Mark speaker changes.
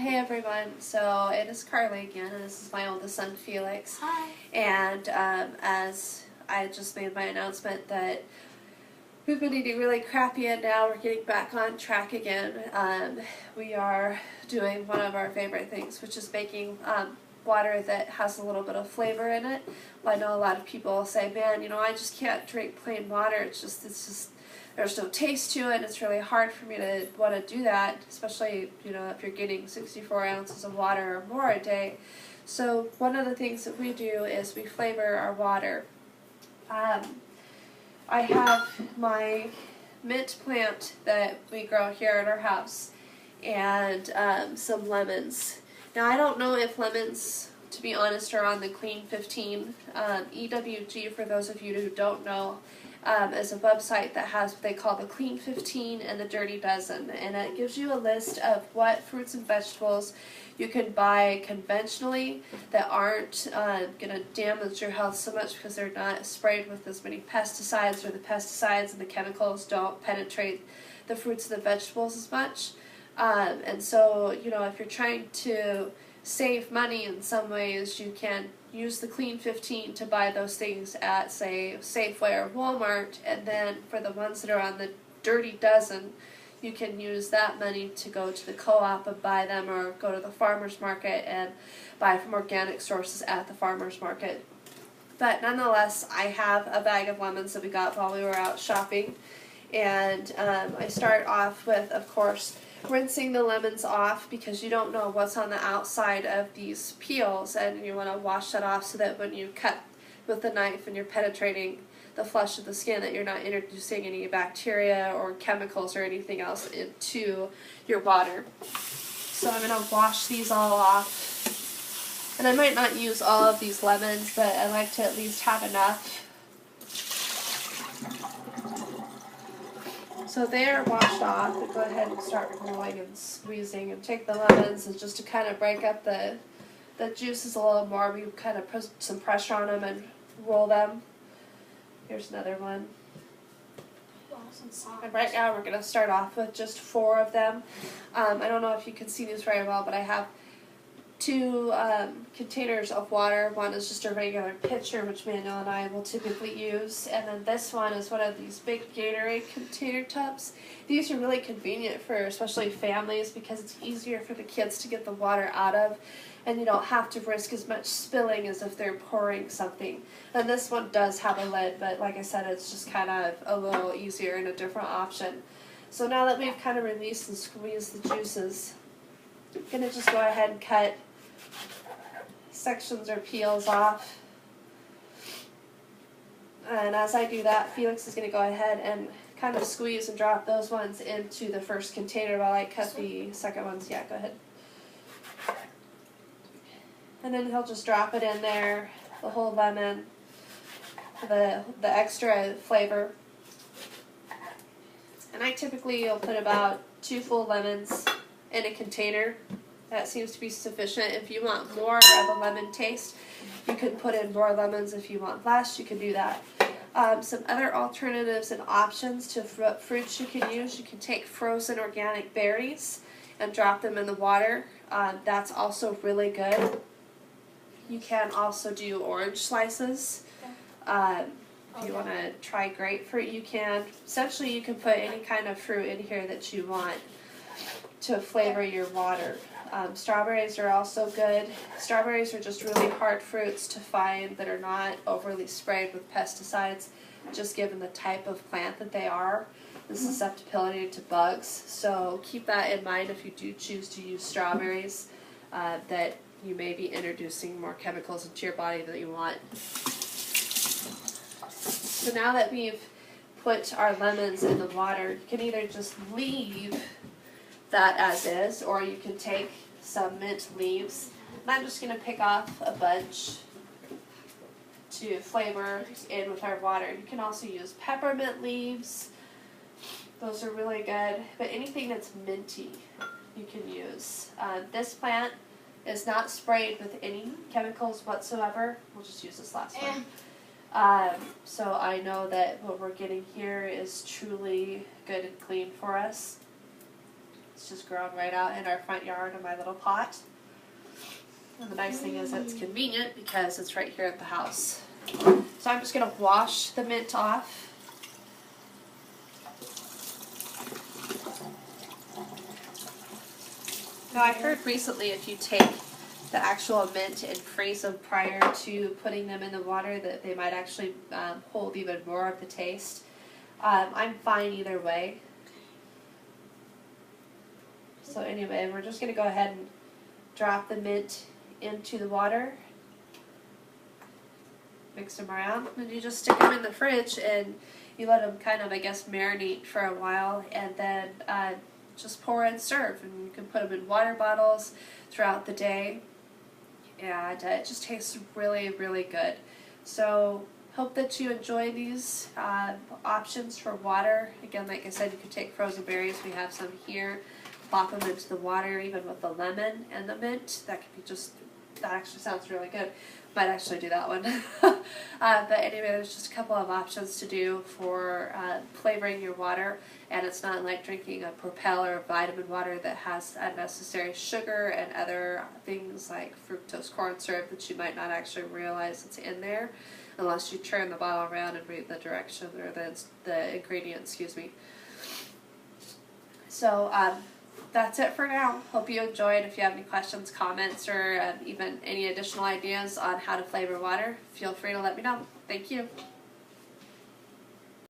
Speaker 1: Hey everyone, so it is Carly again, and this is my oldest son Felix.
Speaker 2: Hi.
Speaker 1: And as I just made my announcement that we've been eating really crappy and now we're getting back on track again, we are doing one of our favorite things, which is making water that has a little bit of flavor in it. Well, I know a lot of people say, man, I just can't drink plain water, it's just there's no taste to it. It's really hard for me to want to do that, especially, if you're getting 64 ounces of water or more a day. So one of the things that we do is we flavor our water. I have my mint plant that we grow here at our house and some lemons. Now I don't know if lemons, to be honest, are on the Clean 15. EWG, for those of you who don't know, is a website that has what they call the Clean 15 and the Dirty Dozen, and it gives you a list of what fruits and vegetables you can buy conventionally that aren't going to damage your health so much because they're not sprayed with as many pesticides, or the pesticides and the chemicals don't penetrate the fruits and the vegetables as much. And so, if you're trying to save money in some ways, you can use the Clean 15 to buy those things at, say, Safeway or Walmart, and then for the ones that are on the Dirty Dozen, you can use that money to go to the co-op and buy them, or go to the farmer's market and buy from organic sources at the farmer's market. But nonetheless, I have a bag of lemons that we got while we were out shopping, and I start off with, of course, rinsing the lemons off, because you don't know what's on the outside of these peels, and you want to wash that off so that when you cut with the knife and you're penetrating the flesh of the skin, that you're not introducing any bacteria or chemicals or anything else into your water. So I'm going to wash these all off, and I might not use all of these lemons, but I like to at least have enough. So they are washed off. We'll go ahead and start rolling and squeezing, and take the lemons, and just to kind of break up the juices a little more, we kind of put some pressure on them and roll them. Here's another one. And right now we're going to start off with just 4 of them. I don't know if you can see these very well, but I have 2 containers of water. One is just a regular pitcher, which Manuel and I will typically use, and then this one is one of these big Gatorade container tubs. These are really convenient for especially families, because it's easier for the kids to get the water out of, and you don't have to risk as much spilling as if they're pouring something. And this one does have a lid, but like I said, it's just kind of a little easier and a different option. So now that we've kind of released and squeezed the juices, I'm going to just go ahead and cut sections or peels off. And as I do that, Felix is going to go ahead and kind of squeeze and drop those ones into the first container while I cut the second ones. Yeah, go ahead. And then he'll just drop it in there, the whole lemon, the extra flavor. And I typically will put about 2 full lemons in a container. That seems to be sufficient. If you want more of a lemon taste, you can put in more lemons. If you want less, you can do that. Some other alternatives and options to fruits you can use: you can take frozen organic berries and drop them in the water. That's also really good. You can also do orange slices. If you want to try grapefruit, you can. Essentially, you can put any kind of fruit in here that you want to flavor your water. Strawberries are also good. Strawberries are just really hard fruits to find that are not overly sprayed with pesticides, just given the type of plant that they are, the susceptibility to bugs. So keep that in mind if you do choose to use strawberries, that you may be introducing more chemicals into your body than you want. So now that we've put our lemons in the water, you can either just leave that as is, or you can take some mint leaves. And I'm just going to pick off a bunch to flavor in with our water. You can also use peppermint leaves. Those are really good. But anything that's minty, you can use. This plant is not sprayed with any chemicals whatsoever. We'll just use this last one. So I know that what we're getting here is truly good and clean for us. It's just grown right out in our front yard in my little pot. And the nice thing is it's convenient because it's right here at the house. So I'm just going to wash the mint off. Now I heard recently if you take the actual mint and freeze them prior to putting them in the water that they might actually hold even more of the taste. I'm fine either way. So anyway, we're just going to go ahead and drop the mint into the water. Mix them around, and you just stick them in the fridge and you let them kind of, I guess, marinate for a while, and then just pour and serve. And you can put them in water bottles throughout the day, and it just tastes really, really good. So hope that you enjoy these options for water. Again, like I said, you can take frozen berries. We have some here. Plop them into the water, even with the lemon and the mint. That could be just, that actually sounds really good. Might actually do that one. But anyway, there's just a couple of options to do for flavoring your water, and it's not like drinking a Propel or vitamin water that has unnecessary sugar and other things like fructose corn syrup that you might not actually realize it's in there unless you turn the bottle around and read the direction or the ingredients, excuse me. So that's it for now. Hope you enjoyed. If you have any questions, comments, or even any additional ideas on how to flavor water, feel free to let me know. Thank you.